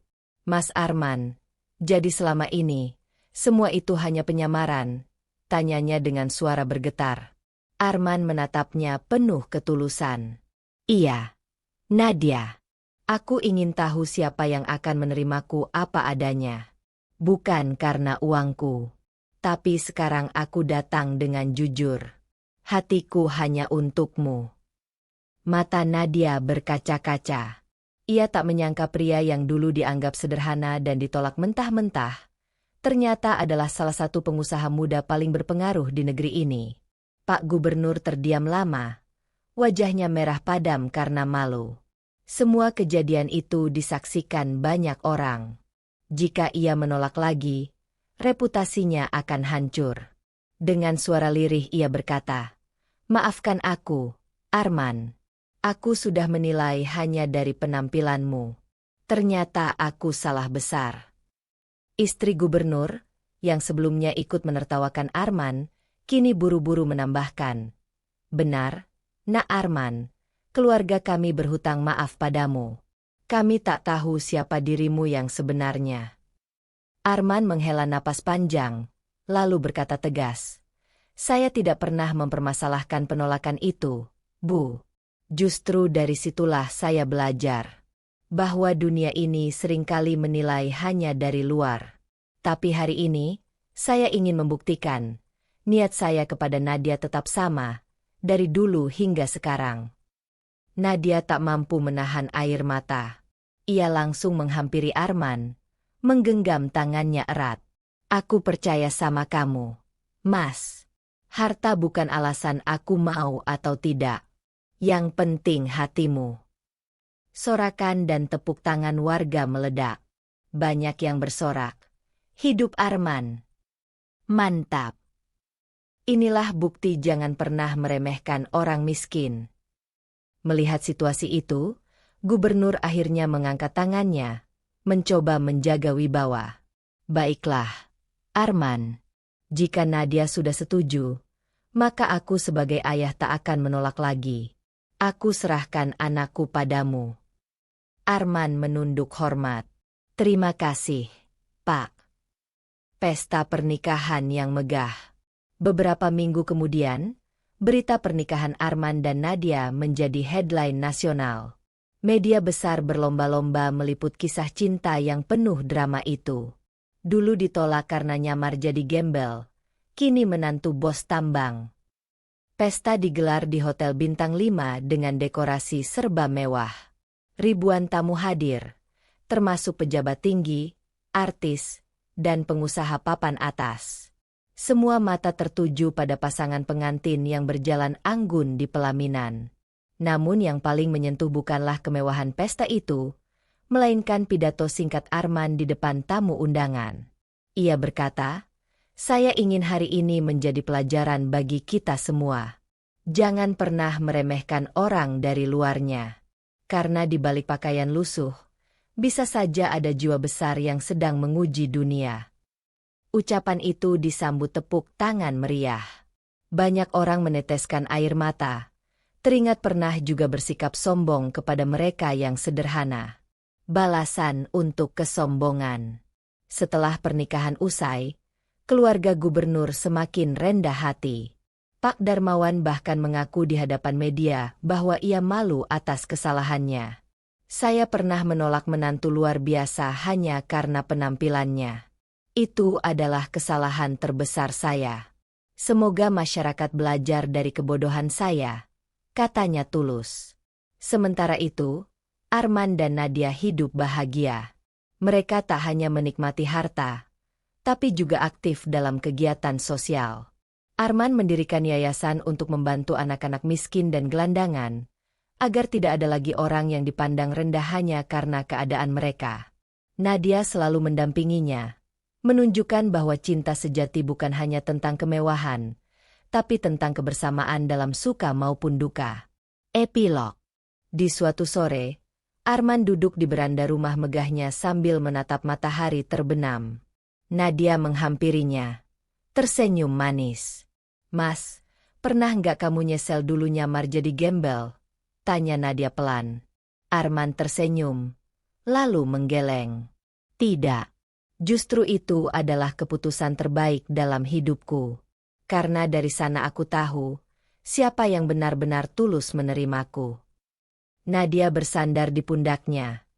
"Mas Arman, jadi selama ini, semua itu hanya penyamaran?" tanyanya dengan suara bergetar. Arman menatapnya penuh ketulusan. "Iya, Nadia. Aku ingin tahu siapa yang akan menerimaku apa adanya. Bukan karena uangku. Tapi sekarang aku datang dengan jujur. Hatiku hanya untukmu." Mata Nadia berkaca-kaca. Ia tak menyangka pria yang dulu dianggap sederhana dan ditolak mentah-mentah, Ternyata adalah salah satu pengusaha muda paling berpengaruh di negeri ini. Pak Gubernur terdiam lama. Wajahnya merah padam karena malu. Semua kejadian itu disaksikan banyak orang. Jika ia menolak lagi, reputasinya akan hancur. Dengan suara lirih ia berkata, "Maafkan aku, Arman. Aku sudah menilai hanya dari penampilanmu. Ternyata aku salah besar." Istri gubernur, yang sebelumnya ikut menertawakan Arman, kini buru-buru menambahkan, "Benar, Nak Arman, keluarga kami berhutang maaf padamu. Kami tak tahu siapa dirimu yang sebenarnya." Arman menghela napas panjang, lalu berkata tegas, "Saya tidak pernah mempermasalahkan penolakan itu, Bu. Justru dari situlah saya belajar bahwa dunia ini seringkali menilai hanya dari luar. Tapi hari ini, saya ingin membuktikan, niat saya kepada Nadia tetap sama, dari dulu hingga sekarang." Nadia tak mampu menahan air mata. Ia langsung menghampiri Arman, menggenggam tangannya erat. "Aku percaya sama kamu, Mas. Harta bukan alasan aku mau atau tidak. Yang penting hatimu." Sorakan dan tepuk tangan warga meledak. Banyak yang bersorak, "Hidup Arman! Mantap!" Inilah bukti jangan pernah meremehkan orang miskin. Melihat situasi itu, gubernur akhirnya mengangkat tangannya, mencoba menjaga wibawa. "Baiklah, Arman. Jika Nadia sudah setuju, maka aku sebagai ayah tak akan menolak lagi. Aku serahkan anakku padamu." Arman menunduk hormat. "Terima kasih, Pak." Pesta pernikahan yang megah. Beberapa minggu kemudian, berita pernikahan Arman dan Nadia menjadi headline nasional. Media besar berlomba-lomba meliput kisah cinta yang penuh drama itu. Dulu ditolak karena nyamar jadi gembel, kini menantu bos tambang. Pesta digelar di Hotel Bintang 5 dengan dekorasi serba mewah. Ribuan tamu hadir, termasuk pejabat tinggi, artis, dan pengusaha papan atas. Semua mata tertuju pada pasangan pengantin yang berjalan anggun di pelaminan. Namun yang paling menyentuh bukanlah kemewahan pesta itu, melainkan pidato singkat Arman di depan tamu undangan. Ia berkata, "Saya ingin hari ini menjadi pelajaran bagi kita semua. Jangan pernah meremehkan orang dari luarnya. Karena di balik pakaian lusuh, bisa saja ada jiwa besar yang sedang menguji dunia." Ucapan itu disambut tepuk tangan meriah. Banyak orang meneteskan air mata. Teringat pernah juga bersikap sombong kepada mereka yang sederhana. Balasan untuk kesombongan. Setelah pernikahan usai, keluarga gubernur semakin rendah hati. Pak Darmawan bahkan mengaku di hadapan media bahwa ia malu atas kesalahannya. "Saya pernah menolak menantu luar biasa hanya karena penampilannya. Itu adalah kesalahan terbesar saya. Semoga masyarakat belajar dari kebodohan saya," katanya tulus. Sementara itu, Arman dan Nadia hidup bahagia. Mereka tak hanya menikmati harta, tapi juga aktif dalam kegiatan sosial. Arman mendirikan yayasan untuk membantu anak-anak miskin dan gelandangan, agar tidak ada lagi orang yang dipandang rendah hanya karena keadaan mereka. Nadia selalu mendampinginya, menunjukkan bahwa cinta sejati bukan hanya tentang kemewahan, tapi tentang kebersamaan dalam suka maupun duka. Epilog. Di suatu sore, Arman duduk di beranda rumah megahnya sambil menatap matahari terbenam. Nadia menghampirinya, tersenyum manis. "Mas, pernah nggak kamu nyesel dulu nyamar jadi gembel?" tanya Nadia pelan. Arman tersenyum, lalu menggeleng. "Tidak. Justru itu adalah keputusan terbaik dalam hidupku. Karena dari sana aku tahu, siapa yang benar-benar tulus menerimaku." Nadia bersandar di pundaknya.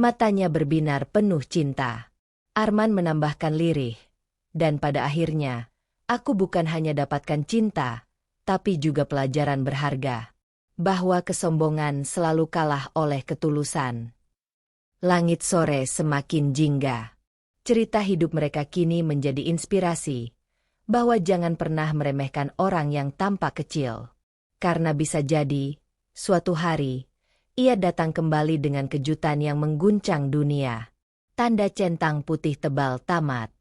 Matanya berbinar penuh cinta. Arman menambahkan lirih. "Dan pada akhirnya, aku bukan hanya dapatkan cinta, tapi juga pelajaran berharga. Bahwa kesombongan selalu kalah oleh ketulusan." Langit sore semakin jingga. Cerita hidup mereka kini menjadi inspirasi, bahwa jangan pernah meremehkan orang yang tampak kecil. Karena bisa jadi, suatu hari, ia datang kembali dengan kejutan yang mengguncang dunia. Tanda centang putih tebal tamat.